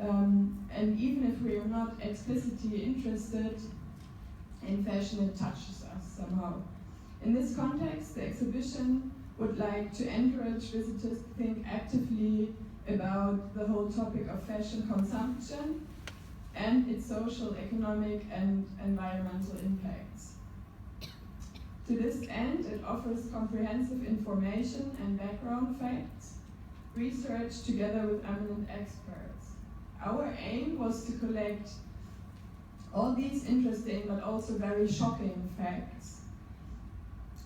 And even if we are not explicitly interested in fashion, it touches us somehow. In this context, the exhibition would like to encourage visitors to think actively about the whole topic of fashion consumption and its social, economic, and environmental impacts. To this end, it offers comprehensive information and background facts, research together with eminent experts. Our aim was to collect all these interesting but also very shocking facts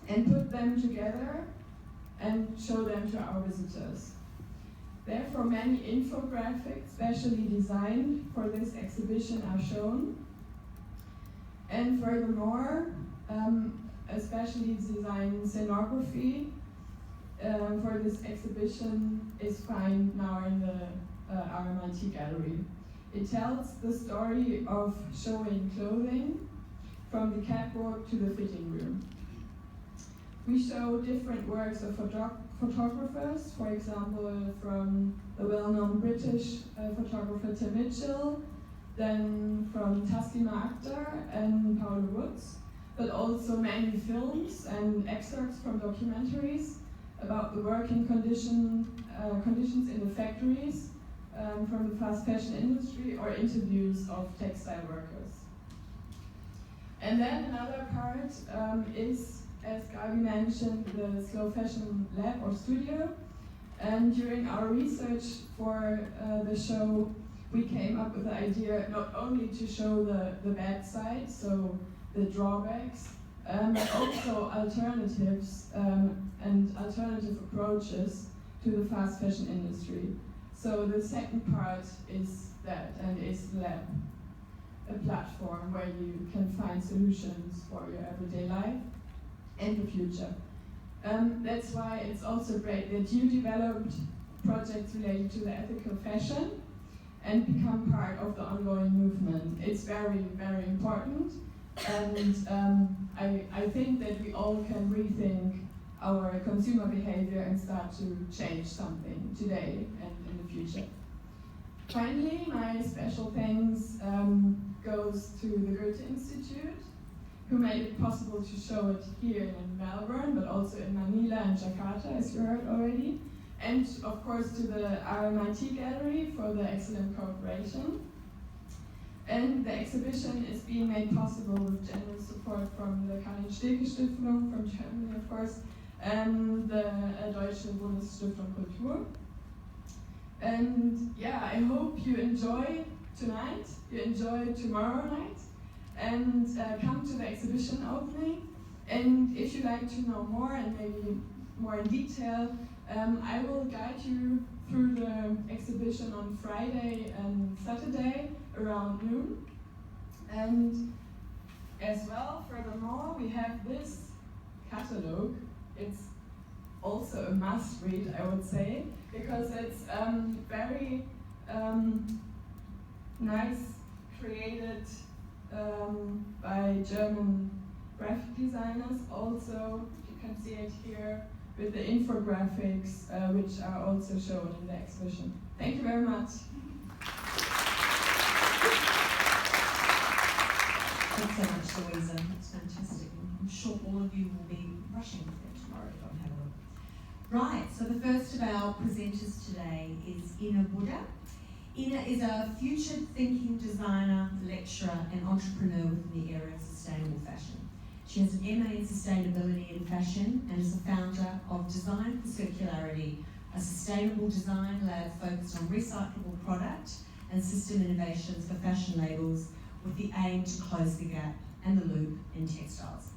and put them together and show them to our visitors. Therefore, many infographics specially designed for this exhibition are shown. And furthermore, especially designed scenography for this exhibition is found now in the RMIT gallery. It tells the story of showing clothing from the catwalk to the fitting room. We show different works of photographers, for example, from the well-known British photographer Tim Mitchell, then from Taslima Akhtar and Paula Woods, but also many films and excerpts from documentaries about the working conditions in the factories from the fast fashion industry, or interviews of textile workers. And then another part is, as Gabi mentioned, the Slow Fashion Lab or studio. And during our research for the show, we came up with the idea not only to show the bad side, so the drawbacks, but also alternatives and alternative approaches to the fast fashion industry. So the second part is that, and is Lab, a platform where you can find solutions for your everyday life and the future. That's why it's also great that you developed projects related to the ethical fashion and become part of the ongoing movement. It's very, very important, and I think that we all can rethink our consumer behavior and start to change something today and in the future. Finally, my special thanks goes to the Goethe Institute, who made it possible to show it here in Melbourne, but also in Manila and Jakarta, as you heard already. And of course to the RMIT Gallery for the excellent cooperation. And the exhibition is being made possible with generous support from the Karin-Stilke-Stiftung from Germany, of course, and the Deutsche Bundesstiftung Kultur. And yeah, I hope you enjoy tonight, you enjoy tomorrow night, and come to the exhibition opening. And if you'd like to know more and maybe more in detail, I will guide you through the exhibition on Friday and Saturday around noon. And as well, furthermore, we have this catalog. It's also a must read, I would say, because it's very nice, created by German graphic designers. Also, you can see it here with the infographics, which are also shown in the exhibition. Thank you very much. Thanks so much, Louisa. That's fantastic. I'm sure all of you will be rushing there tomorrow to go and have a look. Right, so the first of our presenters today is Ina Buddha. Ina is a future-thinking designer, lecturer, and entrepreneur within the area of sustainable fashion. She has an MA in Sustainability in Fashion and is the founder of Design for Circularity, a sustainable design lab focused on recyclable product and system innovations for fashion labels with the aim to close the gap and the loop in textiles.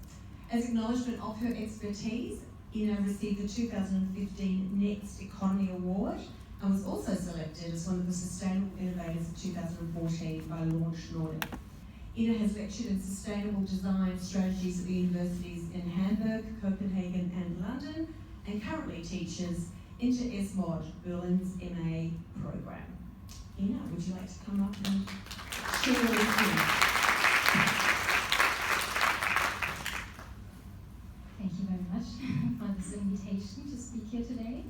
As acknowledgement of her expertise, Ina received the 2015 Next Economy Award and was also selected as one of the Sustainable Innovators of 2014 by Launch Nordic. Ina has lectured in sustainable design strategies at the universities in Hamburg, Copenhagen and London, and currently teaches Inter ESMOD, Berlin's MA program. Ina, would you like to come up and share your experience? Thank you very much for this invitation to speak here today.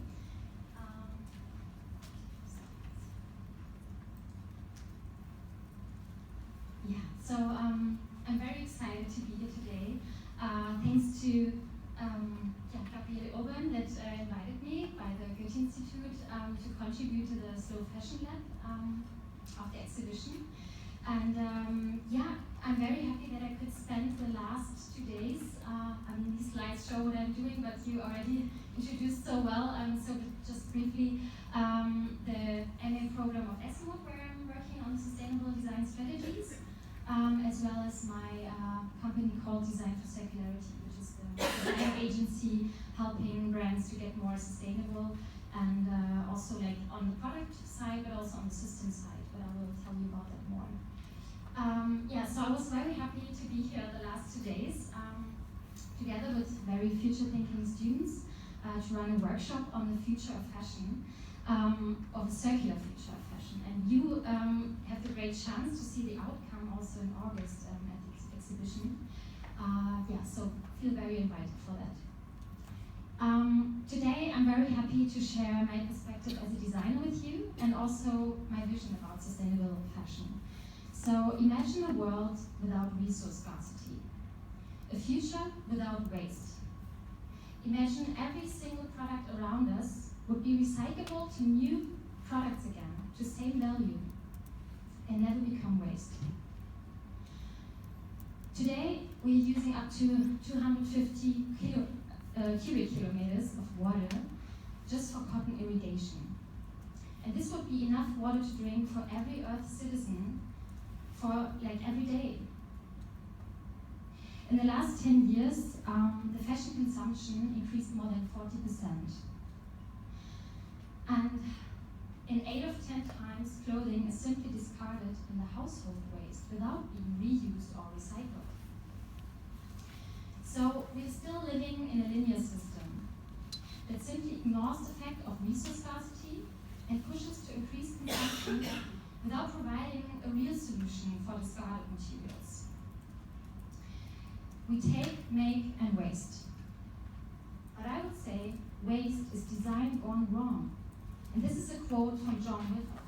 I'm very excited to be here today. Thanks to Gabriele Urban that invited me by the Goethe Institute to contribute to the Slow Fashion Lab of the exhibition. And I'm very happy that I could spend the last 2 days. These slides show what I'm doing, but you already introduced so well. So just briefly, the MA program of Esmod, where I'm working on sustainable design strategies, as well as my company called Design for Circularity, which is the design agency helping brands to get more sustainable, and also like on the product side, but also on the system side. But I will tell you about that more. So I was very happy to be here the last 2 days, together with very future-thinking students, to run a workshop on the future of fashion, of the circular future of fashion. And you have the great chance to see the outcome also in August at the exhibition. So feel very invited for that. Today I'm very happy to share my perspective as a designer with you, and also my vision about sustainable fashion. So imagine a world without resource scarcity, a future without waste. Imagine every single product around us would be recyclable to new products again, to same value, and never become waste. Today, we're using up to 250 cubic kilometers of water just for cotton irrigation. And this would be enough water to drink for every Earth citizen for every day. In the last 10 years, the fashion consumption increased more than 40%. And in 8 of 10 times, clothing is simply discarded in the household waste without being reused or recycled. So we're still living in a linear system that simply ignores the fact of resource scarcity and pushes to increase consumption without providing a real solution for discarded materials. We take, make, and waste. But I would say waste is design gone wrong. And this is a quote from John Wyckoff,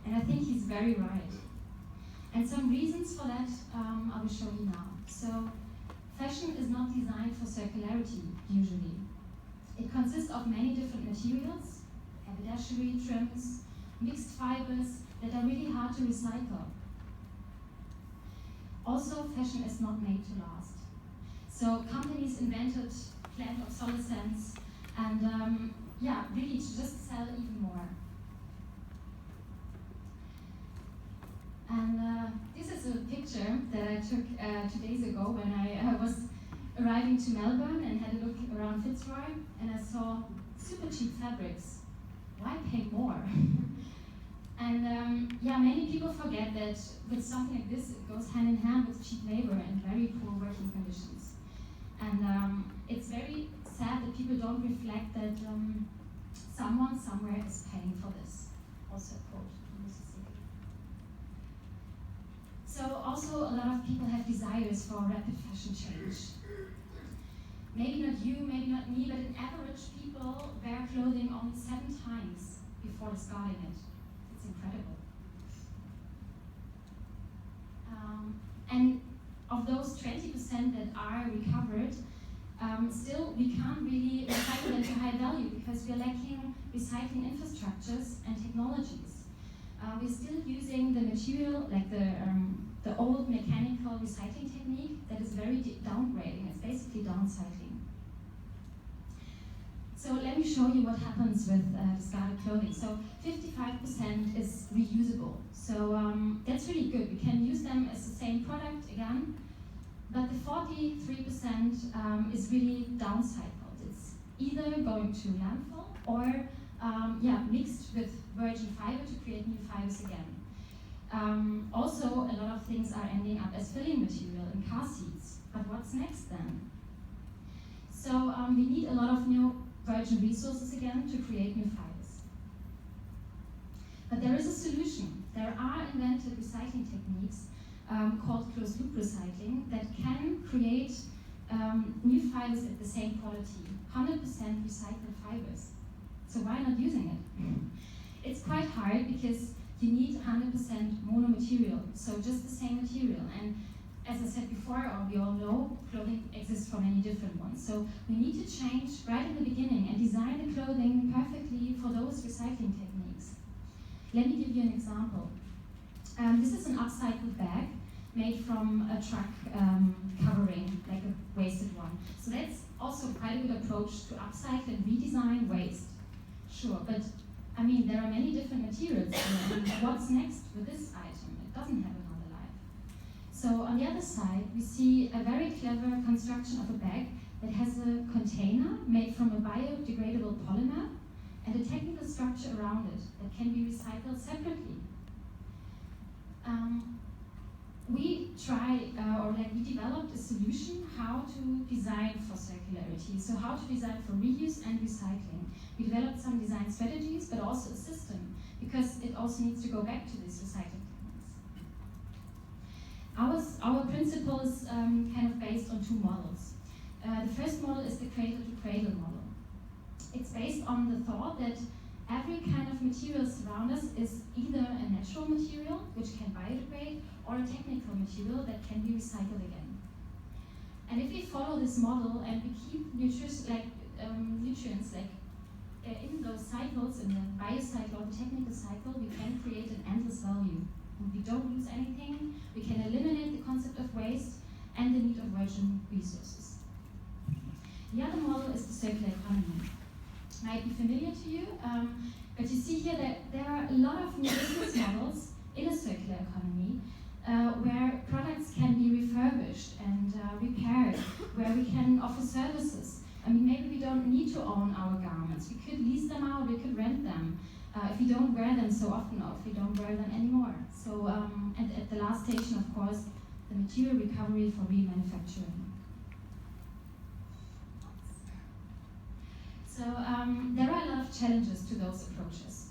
and I think he's very right. And some reasons for that I will show you now. So, fashion is not designed for circularity, usually. It consists of many different materials, haberdashery, trims, mixed fibers that are really hard to recycle. Also, fashion is not made to last. So companies invented planned obsolescence and really to just sell even more. And this is a picture that I took 2 days ago when I was arriving to Melbourne and had a look around Fitzroy, and I saw super cheap fabrics. Why pay more? And many people forget that with something like this, it goes hand in hand with cheap labor and very poor working conditions. And it's very sad that people don't reflect that someone somewhere is paying for this. Also a quote from Mississippi. So also a lot of people have desires for rapid fashion change. Maybe not you, maybe not me, but an average people wear clothing only 7 times before discarding it. It's incredible. And of those 20% that are recovered, still we can't really recycle them to high value because we're lacking recycling infrastructures and technologies. We're still using the material, like the old mechanical recycling technique that is very downgrading. It's basically downcycling. So let me show you what happens with discarded clothing. So 55% is reusable. So that's really good. We can use them as the same product again, but the 43% is really downcycled. It's either going to landfill or mixed with virgin fiber to create new fibers again. Also, a lot of things are ending up as filling material in car seats. But what's next then? So we need a lot of new virgin resources again to create new fibers. But there is a solution. There are invented recycling techniques called closed-loop recycling that can create new fibers at the same quality, 100% recycled fibers. So why not using it? It's quite hard because you need 100% mono material, so just the same material. And as I said before, or we all know, clothing exists for many different ones. So we need to change right in the beginning and design the clothing perfectly for those recycling techniques. Let me give you an example. This is an upcycled bag made from a truck covering, like a wasted one. So that's also quite a good approach to upcycle and redesign waste. Sure, but I mean, there are many different materials here, and what's next with this item? It doesn't have another life. So on the other side, we see a very clever construction of a bag that has a container made from a biodegradable polymer and a technical structure around it that can be recycled separately. We developed a solution how to design for circularity, so how to design for reuse and recycling. We developed some design strategies, but also a system, because it also needs to go back to these recycling techniques. Our principle is kind of based on two models. The first model is the cradle-to-cradle model. It's based on the thought that every kind of material around us is either a natural material, which can biodegrade, or a technical material that can be recycled again. And if we follow this model and we keep nutrients in those cycles, in the biocycle or the technical cycle, we can create an endless value. And we don't lose anything, we can eliminate the concept of waste and the need of virgin resources. The other model is the circular economy. Might be familiar to you, but you see here that there are a lot of new business models in a circular economy where products can be refurbished and repaired, where we can offer services. I mean, maybe we don't need to own our garments. We could lease them out, we could rent them if we don't wear them so often, or if we don't wear them anymore. So, and at the last station, of course, the material recovery for remanufacturing. So there are a lot of challenges to those approaches,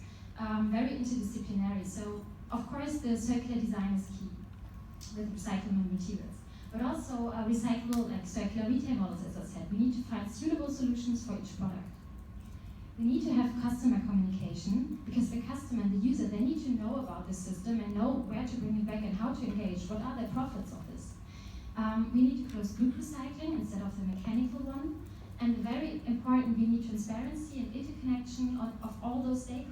very interdisciplinary. So of course the circular design is key with recyclable materials, but also recyclable, like circular retail models, as I said. We need to find suitable solutions for each product. We need to have customer communication, because the customer and the user, they need to know about this system and know where to bring it back and how to engage. What are the profits of this? We need to close loop recycling instead of the mechanical one. And very important, we need transparency and interconnection of all those stakeholders.